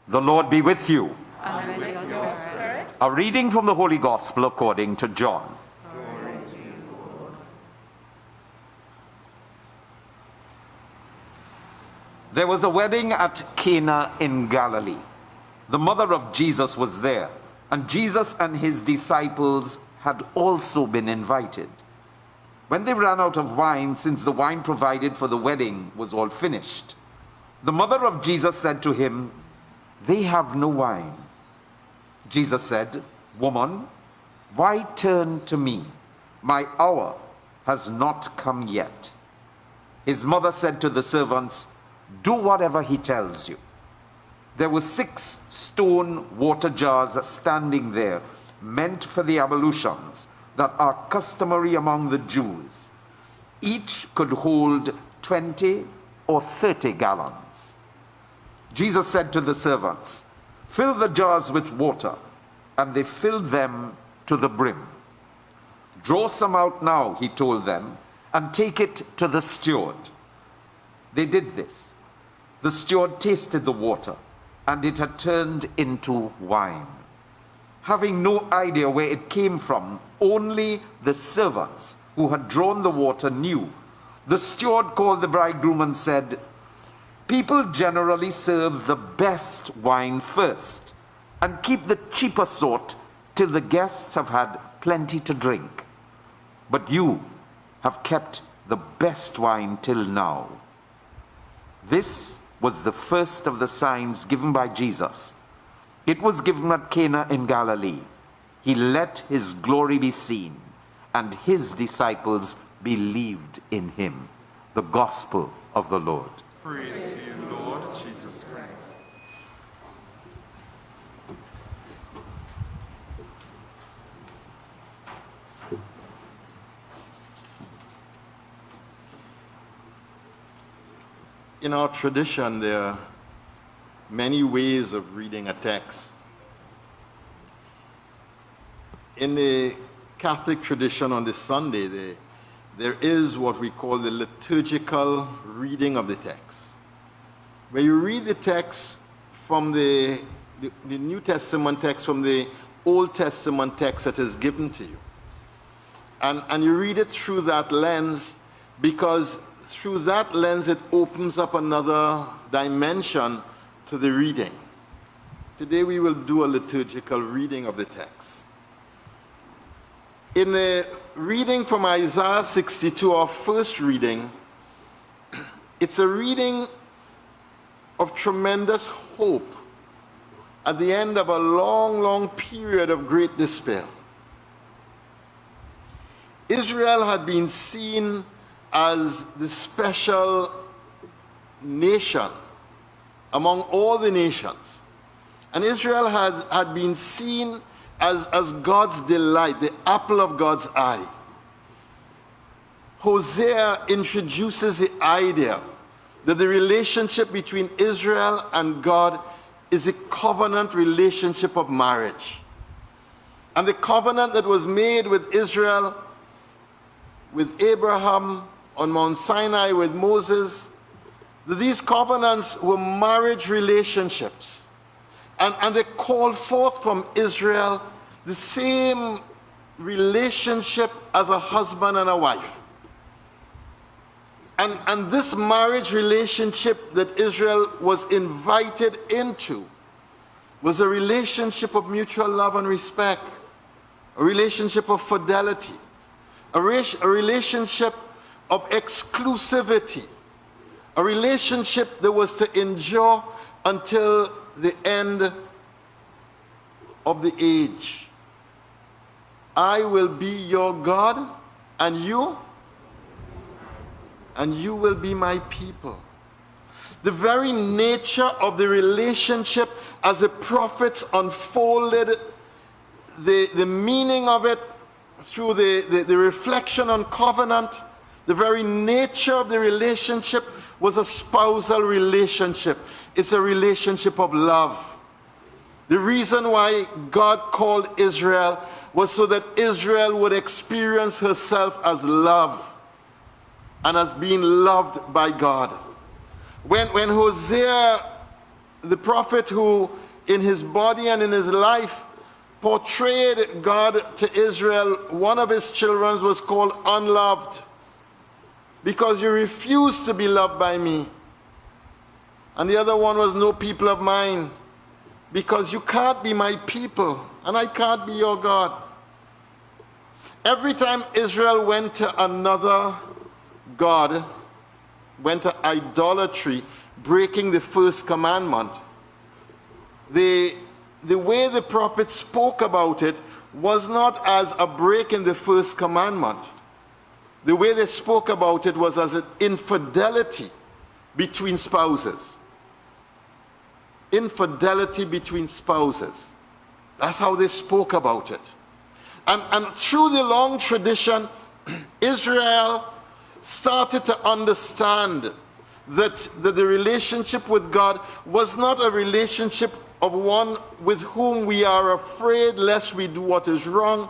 The Lord be with you. And with your spirit. A reading from the Holy Gospel according to John. Glory to you, Lord. There was a wedding at Cana in Galilee. The mother of Jesus was there, and Jesus and his disciples had also been invited. When they ran out of wine, since the wine provided for the wedding was all finished, the mother of Jesus said to him, "They have no wine." Jesus said, "Woman, why turn to me? My hour has not come yet." His mother said to the servants, "Do whatever he tells you." There were 6 stone water jars standing there, meant for the ablutions that are customary among the Jews. Each could hold 20 or 30 gallons. Jesus said to the servants, "Fill the jars with water," and they filled them to the brim. "Draw some out now," he told them, "and take it to the steward." They did this. The steward tasted the water, and it had turned into wine. Having no idea where it came from, only the servants who had drawn the water knew. The steward called the bridegroom and said, "People generally serve the best wine first, and keep the cheaper sort till the guests have had plenty to drink. But you have kept the best wine till now." This was the first of the signs given by Jesus. It was given at Cana in Galilee. He let his glory be seen, and his disciples believed in him. The Gospel of the Lord. Praise to you, Lord Jesus Christ. In our tradition, there are many ways of reading a text. In the Catholic tradition on this Sunday, there is what we call the liturgical reading of the text, where you read the text from the New Testament text, from the Old Testament text that is given to you. And you read it through that lens, because through that lens it opens up another dimension to the reading. Today we will do a liturgical reading of the text. In the reading from Isaiah 62, our first reading, it's a reading of tremendous hope at the end of a long, long period of great despair. Israel had been seen as the special nation among all the nations. And Israel had been seen as God's delight, the apple of God's eye. Hosea introduces the idea that the relationship between Israel and God is a covenant relationship of marriage. And the covenant that was made with Israel, with Abraham on Mount Sinai, with Moses, that these covenants were marriage relationships. And they call forth from Israel the same relationship as a husband and a wife. And this marriage relationship that Israel was invited into was a relationship of mutual love and respect, a relationship of fidelity, a relationship of exclusivity, a relationship that was to endure until the end of the age. I will be your God, and you will be my people. The very nature of the relationship, as the prophets unfolded the meaning of it through the reflection on covenant, the very nature of the relationship was a spousal relationship. It's a relationship of love. The reason why God called Israel was so that Israel would experience herself as love and as being loved by God. When Hosea the prophet who in his body and in his life portrayed God to Israel, one of his children was called unloved, because you refused to be loved by me. And the other one was no people of mine, because you can't be my people and I can't be your God. Every time Israel went to another God, went to idolatry, breaking the first commandment, the way the prophet spoke about it was not as a break in the first commandment. The way they spoke about it was as an infidelity between spouses. Infidelity between spouses. That's how they spoke about it. And through the long tradition, Israel started to understand that the relationship with God was not a relationship of one with whom we are afraid lest we do what is wrong,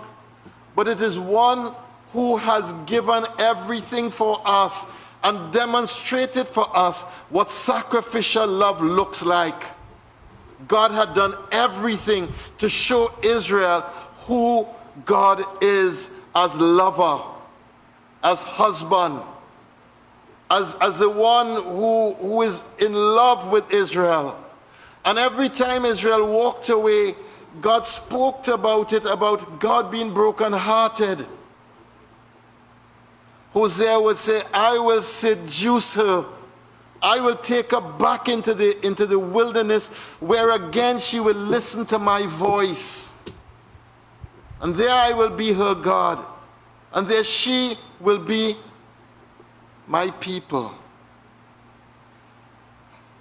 but it is one who has given everything for us and demonstrated for us what sacrificial love looks like. God had done everything to show Israel who God is as lover, as husband, as the one who is in love with Israel. And every time Israel walked away, God spoke about it, about God being brokenhearted. Hosea would say, I will seduce her. I will take her back into the wilderness, where again she will listen to my voice. And there I will be her God. And there she will be my people.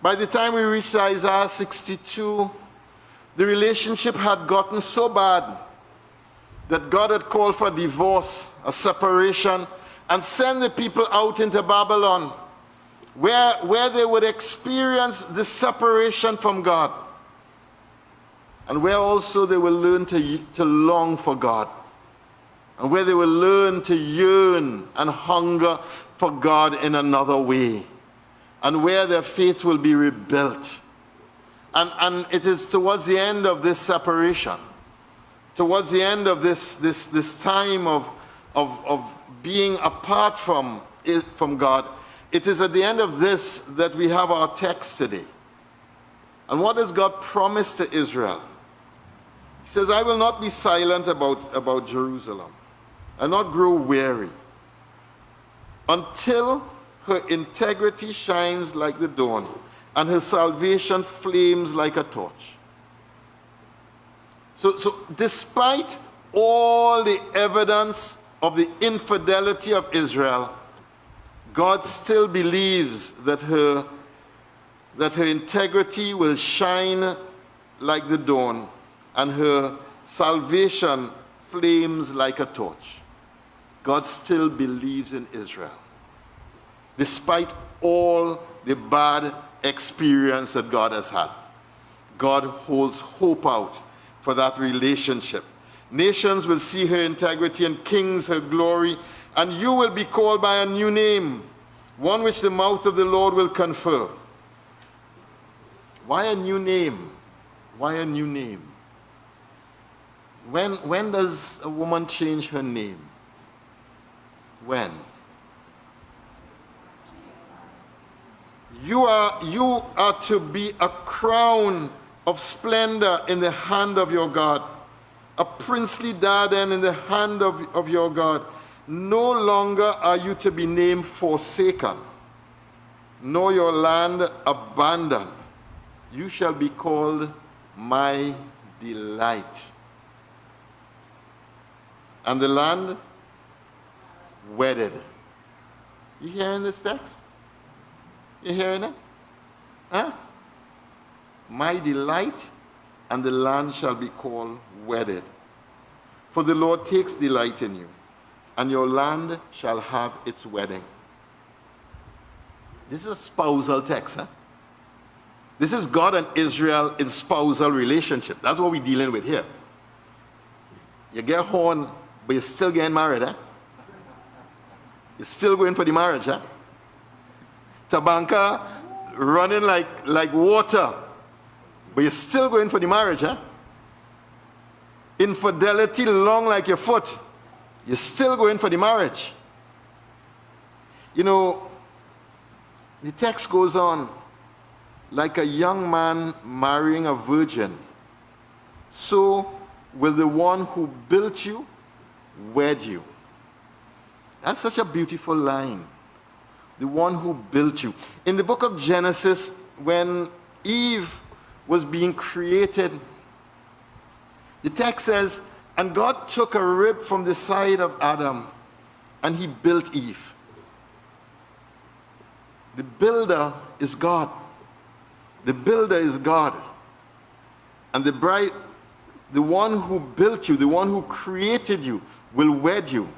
By the time we reached Isaiah 62, the relationship had gotten so bad that God had called for divorce, a separation, and send the people out into Babylon, where they would experience the separation from God, and where also they will learn to long for God, and where they will learn to yearn and hunger for God in another way, and where their faith will be rebuilt. And it is towards the end of this separation, towards the end of this time of being apart from God, it is at the end of this that we have our text today. And what does God promise to Israel? He says, I will not be silent about Jerusalem, and not grow weary, until her integrity shines like the dawn, and her salvation flames like a torch. So despite all the evidence of the infidelity of Israel, God still believes that her integrity will shine like the dawn, and her salvation flames like a torch. God still believes in Israel, despite all the bad experience that God has had. God holds hope out for that relationship. Nations will see her integrity, and kings her glory, and you will be called by a new name, one which the mouth of the Lord will confer. Why a new name? Why a new name? When does a woman change her name? When? You are to be a crown of splendor in the hand of your God, a princely diadem in the hand of your God. No longer are you to be named forsaken, nor your land abandoned. You shall be called my delight. And the land wedded. You hearing this text? You hearing it? Huh? My delight, and the land shall be called wedded. For the Lord takes delight in you, and your land shall have its wedding. This is a spousal text, huh? This is God and Israel in spousal relationship. That's what we're dealing with here. You get horn, but you're still getting married, huh? You're still going for the marriage, huh? Tabanka running like water But you're still going for the marriage, huh? Infidelity long like your foot. You're still going for the marriage. You know, the text goes on, like a young man marrying a virgin, so will the one who built you wed you. That's such a beautiful line. The one who built you. In the book of Genesis, when Eve was being created, the text says, and God took a rib from the side of Adam and he built Eve. The builder is God. The builder is God. And the bride, the one who built you, the one who created you, will wed you.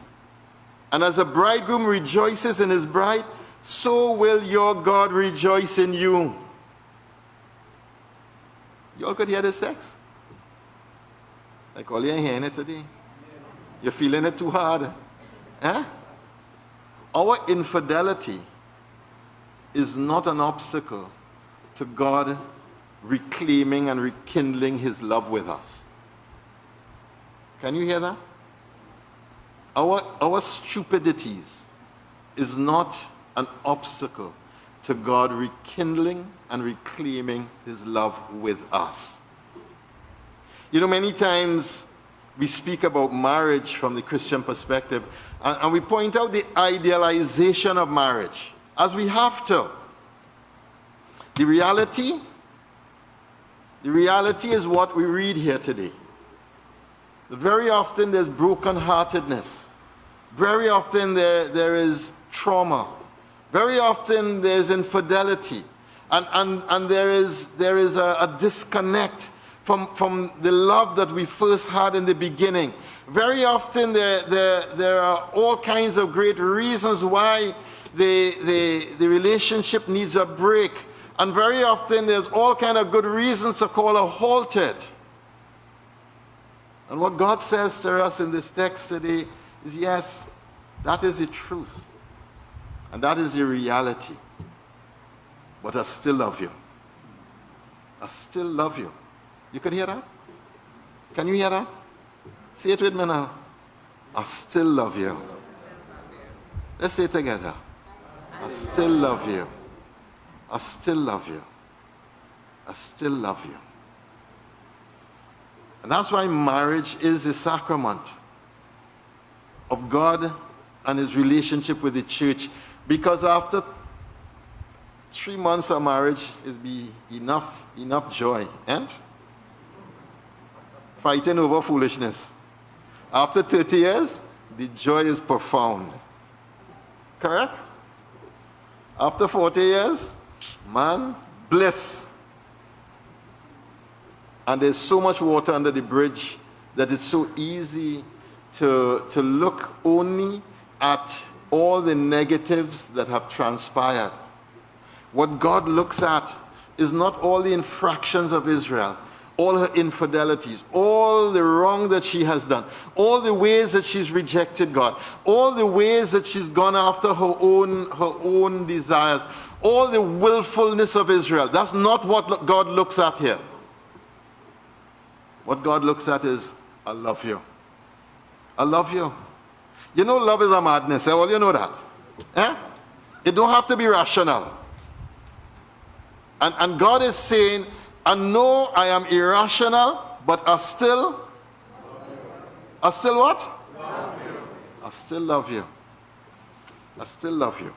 And as a bridegroom rejoices in his bride, so will your God rejoice in you. You all could hear this text? Like all you're hearing it today. You're feeling it too hard. Eh? Our infidelity is not an obstacle to God reclaiming and rekindling his love with us. Can you hear that? Our stupidities is not an obstacle to God rekindling and reclaiming his love with us. You know, many times we speak about marriage from the Christian perspective, and we point out the idealization of marriage, as we have to. The reality is what we read here today. Very often there's brokenheartedness. Very often there is trauma. Very often there's infidelity. And there is a disconnect from the love that we first had in the beginning. Very often there are all kinds of great reasons why the relationship needs a break. And very often there's all kinds of good reasons to call a halt it. And what God says to us in this text today is, yes, that is the truth. And that is the reality. But I still love you. I still love you. You could hear that? Can you hear that? Say it with me now. I still love you. Let's say it together. I still love you. I still love you. I still love you. And that's why marriage is a sacrament of God and his relationship with the church. Because after 3 months of marriage, it'll be enough joy. And fighting over foolishness. After 30 years, the joy is profound. Correct? After 40 years, man, bliss. And there's so much water under the bridge that it's so easy to look only at all the negatives that have transpired. What God looks at is not all the infractions of Israel, all her infidelities, all the wrong that she has done, all the ways that she's rejected God, all the ways that she's gone after her own desires, all the willfulness of Israel. That's not what God looks at here. What God looks at is, I love you. I love you. You know, love is a madness. Well, you know that. Eh? It don't have to be rational. And God is saying, I know I am irrational, but I still what? Love you. I still love you. I still love you.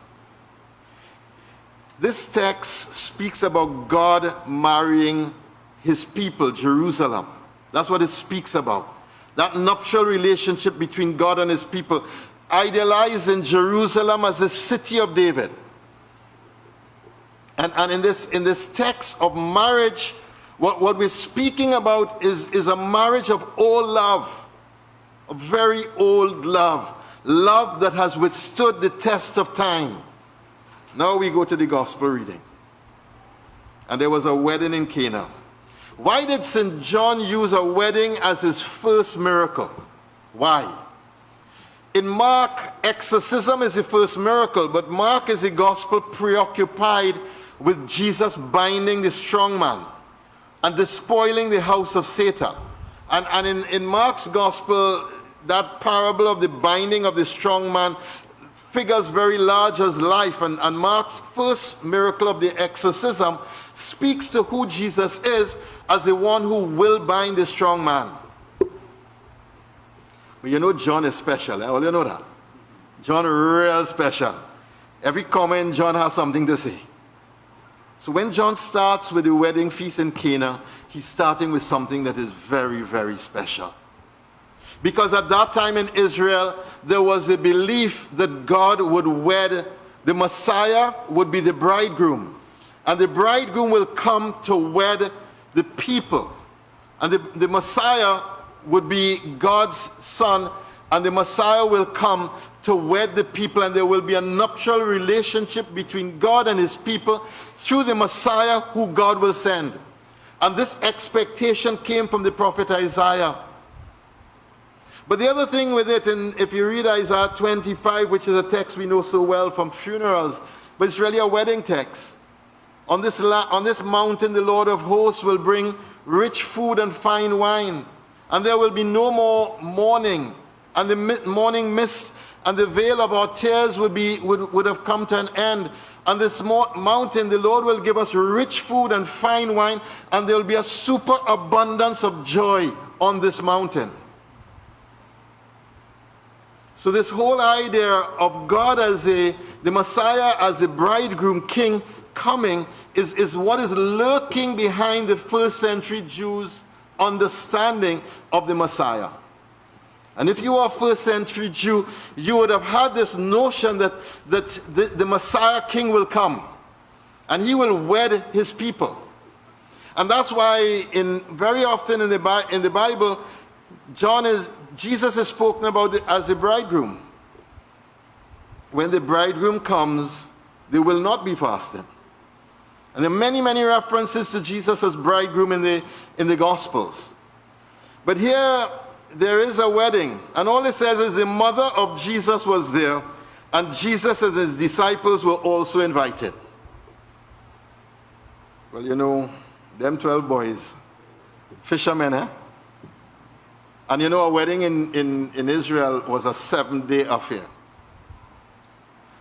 This text speaks about God marrying his people, Jerusalem. That's what it speaks about. That nuptial relationship between God and his people, idealizing Jerusalem as the city of David. And in this text of marriage, what we're speaking about is a marriage of old love, a very old love, love that has withstood the test of time. Now we go to the gospel reading. And there was a wedding in Cana. Why did St. John use a wedding as his first miracle? Why? In Mark, exorcism is the first miracle, but Mark is the gospel preoccupied with Jesus binding the strong man. and despoiling the house of Satan. And in Mark's gospel, that parable of the binding of the strong man figures very large as life. And Mark's first miracle of the exorcism speaks to who Jesus is as the one who will bind the strong man. But you know John is special, eh? All you know that. John real special. Every comment, John has something to say. So when John starts with the wedding feast in Cana, he's starting with something that is very, very special. Because at that time in Israel, there was a belief that God would wed, the Messiah would be the bridegroom. And the bridegroom will come to wed the people. And the Messiah would be God's son, and the Messiah will come to wed the people, and there will be a nuptial relationship between God and his people through the Messiah who God will send. And this expectation came from the prophet Isaiah. But the other thing with it, and if you read Isaiah 25, which is a text we know so well from funerals, but it's really a wedding text. On this mountain, the Lord of hosts will bring rich food and fine wine, and there will be no more mourning, and the morning mist and the veil of our tears would have come to an end. On this mountain, the Lord will give us rich food and fine wine, and there will be a superabundance of joy on this mountain. So this whole idea of God as the Messiah, as a bridegroom king coming is what is lurking behind the first century Jews' understanding of the Messiah. And if you are a first century Jew, you would have had this notion that the Messiah king will come and he will wed his people. And that's why very often in the Bible, Jesus is spoken about as the bridegroom. When the bridegroom comes, they will not be fasting. And there are many, many references to Jesus as bridegroom in the Gospels. But here, there is a wedding. And all it says is the mother of Jesus was there, and Jesus and his disciples were also invited. Well, you know, them 12 boys, fishermen, eh? And you know, a wedding in Israel was a 7-day affair.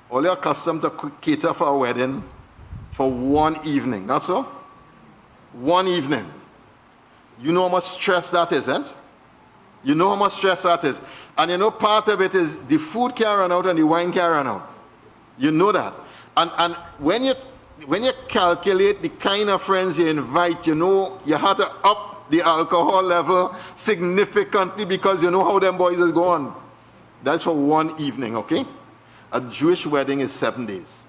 All you're accustomed to cater for a wedding for one evening, not so? One evening. You know how much stress that is, isn't it? You know how much stress that is. And you know part of it is the food can run out and the wine can run out. You know that. And when you calculate the kind of friends you invite, you know you have to up the alcohol level significantly because you know how them boys is going. That's for one evening, okay? A Jewish wedding is 7 days.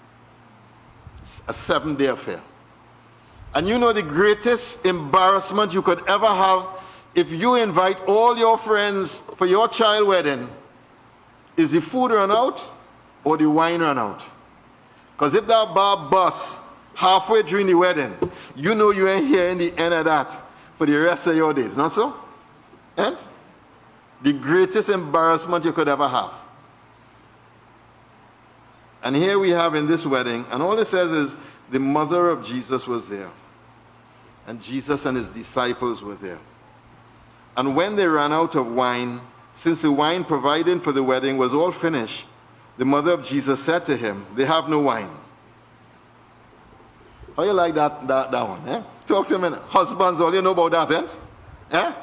It's a 7-day affair. And you know the greatest embarrassment you could ever have if you invite all your friends for your child wedding is the food run out or the wine run out. Because if that bar busts halfway during the wedding, you know you ain't hearing the end of that for the rest of your days, not so? And the greatest embarrassment you could ever have. And here we have in this wedding, and all it says is the mother of Jesus was there. And Jesus and his disciples were there. And when they ran out of wine, since the wine provided for the wedding was all finished, the mother of Jesus said to him, they have no wine. How you like that one? Eh? Talk to me. Husbands, all you know about that, eh? Eh?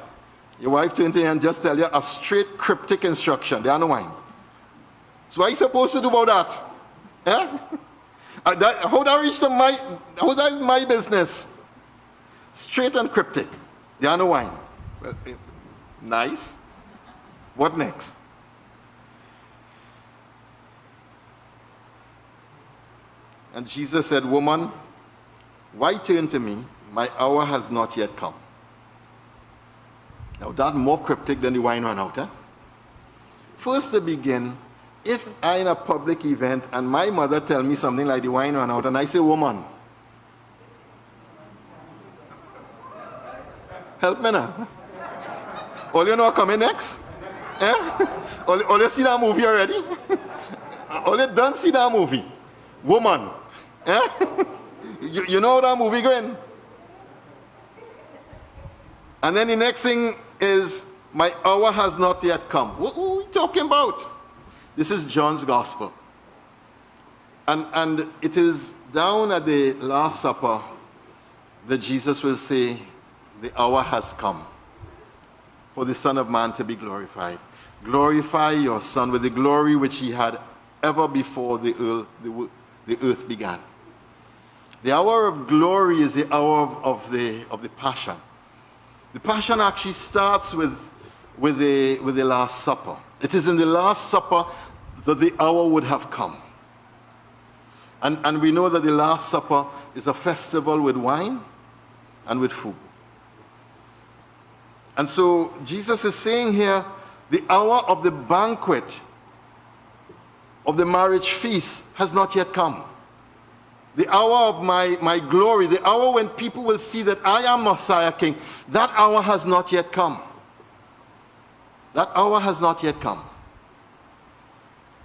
Your wife turn to you and just tell you a straight cryptic instruction. They have no wine. So what are you supposed to do about that? Eh? How that is my business? Straight and cryptic. They have no wine. Well, nice. What next? And Jesus said, woman, why turn to me? My hour has not yet come. Now that's more cryptic than the wine run out. Eh? First to begin, if I'm in a public event and my mother tell me something like the wine run out and I say, woman, help me now. All you know what coming next? Eh? All you see that movie already? All you done see that movie? Woman. Eh? You know how that movie going? And then the next thing is, my hour has not yet come. What are we talking about? This is John's gospel. And it is down at the Last Supper that Jesus will say, the hour has come for the Son of Man to be glorified. Glorify your Son with the glory which he had ever before the earth began. The hour of glory is the hour of the Passion. The Passion actually starts with the Last Supper. It is in the Last Supper that the hour would have come. And we know that the Last Supper is a festival with wine and with food. And so Jesus is saying here, the hour of the banquet, of the marriage feast, has not yet come. The hour of my glory, the hour when people will see that I am Messiah King, that hour has not yet come. That hour has not yet come.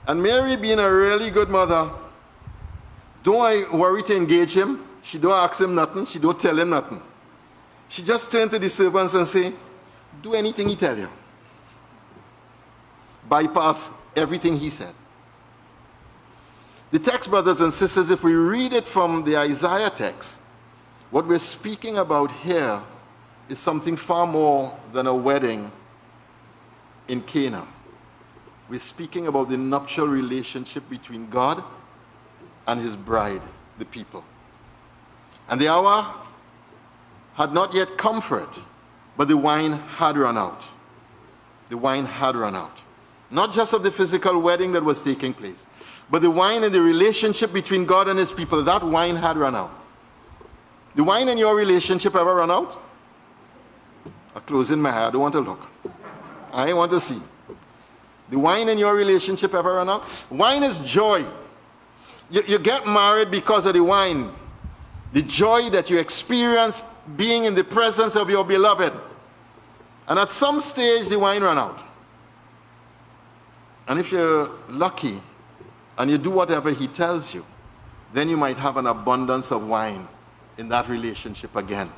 And Mary, being a really good mother, don't worry to engage him. She don't ask him nothing. She don't tell him nothing. She just turned to the servants and say, do anything he tell you. Bypass everything he said. The text, brothers and sisters, if we read it from the Isaiah text, what we're speaking about here is something far more than a wedding in Cana. We're speaking about the nuptial relationship between God and his bride, the people. And the hour had not yet come for it, but the wine had run out. The wine had run out. Not just of the physical wedding that was taking place, but the wine and the relationship between God and his people, that wine had run out. The wine in your relationship ever run out? I'm closing my eye, I don't want to look. I want to see. The wine in your relationship ever run out? Wine is joy. You get married because of the wine. The joy that you experience being in the presence of your beloved. And at some stage, the wine ran out. And if you're lucky and you do whatever he tells you, then you might have an abundance of wine in that relationship again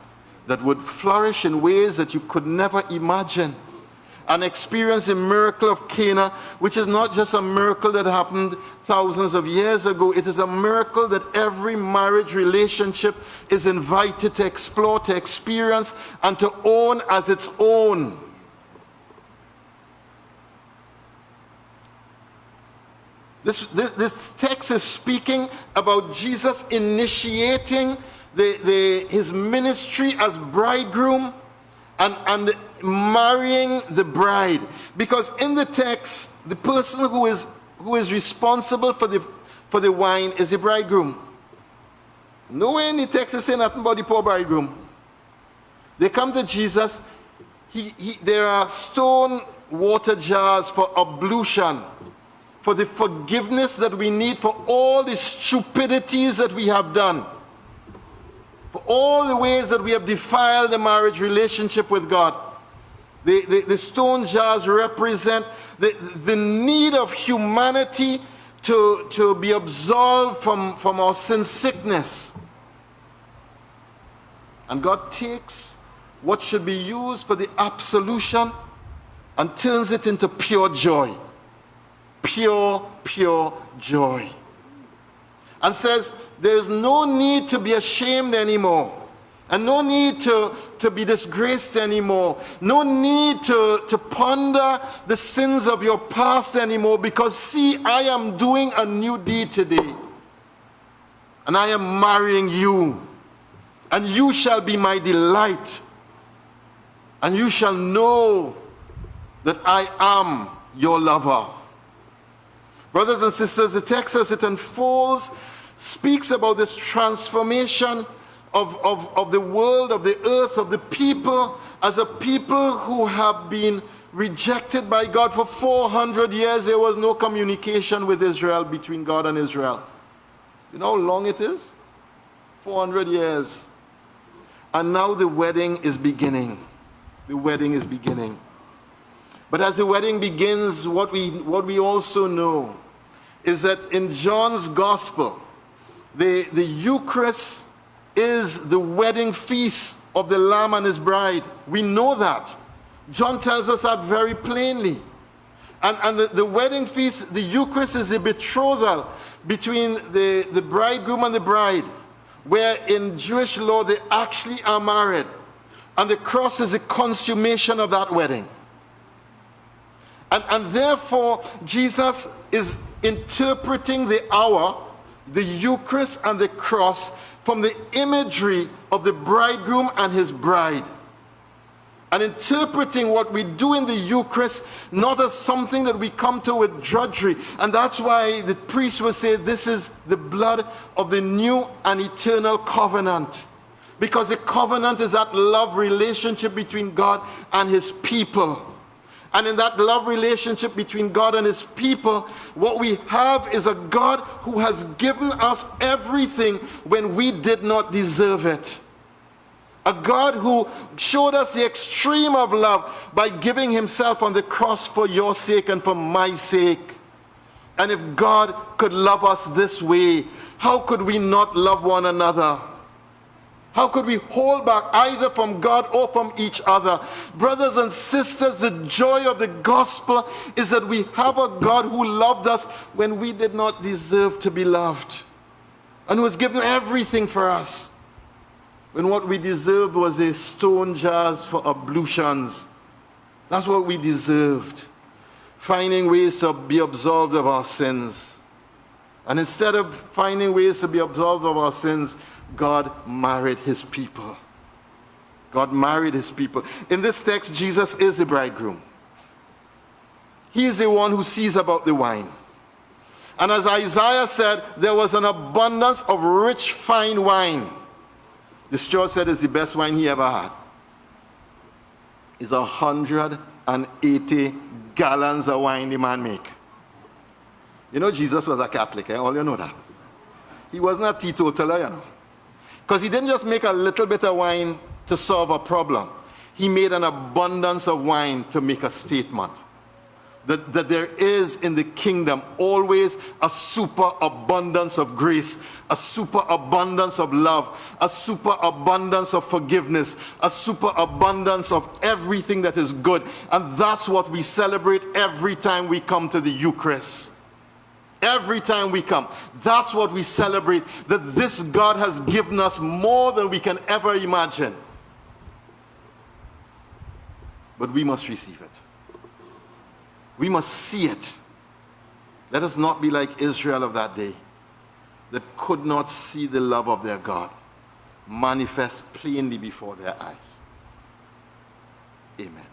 that would flourish in ways that you could never imagine. And experience the miracle of Cana, which is not just a miracle that happened thousands of years ago. It is a miracle that every marriage relationship is invited to explore, to experience, and to own as its own. This text is speaking about Jesus initiating his ministry as bridegroom and marrying the bride. Because in the text, the person who is responsible for the wine is the bridegroom. Nowhere in the text is saying nothing about the poor bridegroom. They come to Jesus. There are stone water jars for ablution, for the forgiveness that we need for all the stupidities that we have done, for all the ways that we have defiled the marriage relationship with God. The stone jars represent the need of humanity to be absolved from our sin sickness. And God takes what should be used for the absolution and turns it into pure joy. Pure joy. And says, there's no need to be ashamed anymore. And no need to be disgraced anymore. No need to ponder the sins of your past anymore, because see, I am doing a new deed today. And I am marrying you. And you shall be my delight. And you shall know that I am your lover. Brothers and sisters, the text as it unfolds speaks about this transformation of the world, of the earth, of the people, as a people who have been rejected by God. For 400 years, there was no communication with Israel, between God and Israel. You know how long it is? 400 years. And now the wedding is beginning. The wedding is beginning. But as the wedding begins, what we also know is that in John's gospel, the Eucharist is the wedding feast of the Lamb and his bride. We know that. John tells us that very plainly. And the wedding feast, the Eucharist, is a betrothal between the bridegroom and the bride, where in Jewish law they actually are married. And the cross is a consummation of that wedding. And therefore, Jesus is interpreting the hour, the Eucharist and the cross, from the imagery of the bridegroom and his bride. And interpreting what we do in the Eucharist not as something that we come to with drudgery. And that's why the priest will say this is the blood of the new and eternal covenant. Because the covenant is that love relationship between God and his people. And in that love relationship between God and his people, what we have is a God who has given us everything when we did not deserve it. A God who showed us the extreme of love by giving himself on the cross for your sake and for my sake. And if God could love us this way, how could we not love one another? How could we hold back either from God or from each other? Brothers and sisters, the joy of the gospel is that we have a God who loved us when we did not deserve to be loved, and who has given everything for us, when what we deserved was a stone jars for ablutions. That's what we deserved. Finding ways to be absolved of our sins. And instead of finding ways to be absolved of our sins, God married his people. God married his people. In this text, Jesus is the bridegroom. He is the one who sees about the wine. And as Isaiah said, there was an abundance of rich, fine wine. The steward said it's the best wine he ever had. It's 180 gallons of wine the man make. You know, Jesus was a Catholic, all you know that. He wasn't a teetotaler, you know. Because he didn't just make a little bit of wine to solve a problem. He made an abundance of wine to make a statement. That there is in the kingdom always a superabundance of grace, a superabundance of love, a superabundance of forgiveness, a superabundance of everything that is good. And that's what we celebrate every time we come to the Eucharist. Every time we come, that's what we celebrate, that this God has given us more than we can ever imagine. But we must receive it. We must see it. Let us not be like Israel of that day, that could not see the love of their God manifest plainly before their eyes. Amen.